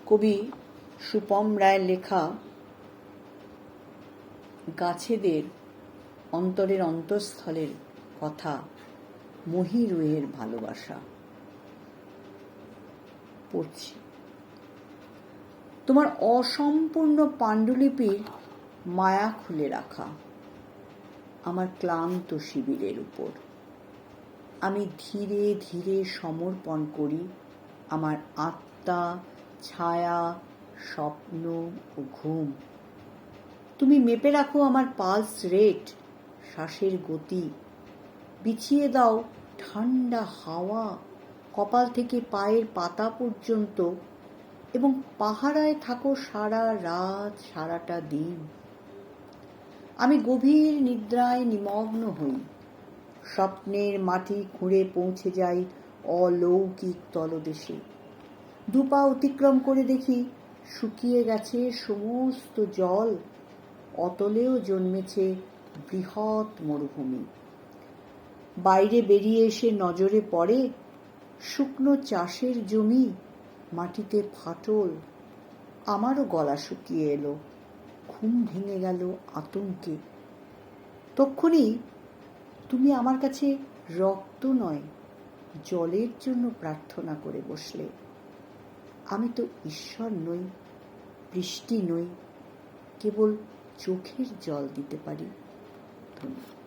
কবি সুপম রায়ের লেখা গাছেদের অন্তরের অন্তঃস্থলের কথা, মহিরুহের ভালোবাসা পড়ছি। তোমার অসম্পূর্ণ পাণ্ডুলিপির মায়া খুলে রাখা আমার ক্লান্ত শিবিরের উপর। আমি ধীরে ধীরে সমর্পণ করি আমার আত্মা, ছায়া, স্বপ্ন ও ঘুম। তুমি মেপে রাখো আমার পালস রেট, শ্বাসের গতি। বিছিয়ে দাও ঠান্ডা হাওয়া কপাল থেকে পায়ের পাতা পর্যন্ত, এবং পাহারায় থাকো সারা রাত, সারাটা দিন। আমি গভীর নিদ্রায় নিমগ্ন হই, স্বপ্নের মাটি খুঁড়ে পৌঁছে যাই অলৌকিক তলদেশে। দুপা অতিক্রম করে দেখি শুকিয়ে গেছে সমস্ত জল, অতলেও জন্মেছে বৃহৎ মরুভূমি। বাইরে বেরিয়ে এসে নজরে পড়ে শুকনো চাষের জমি, মাটিতে ফাটল। আমারও গলা শুকিয়ে এলো, ঘুম ভেঙে গেল আতঙ্কে। তক্ষুনি তুমি আমার কাছে রক্ত নয়, জলের জন্য প্রার্থনা করে বসলে। আমি তো ঈশ্বর নই, বৃষ্টি নই, কেবল চোখের জল দিতে পারি। ধন্যবাদ।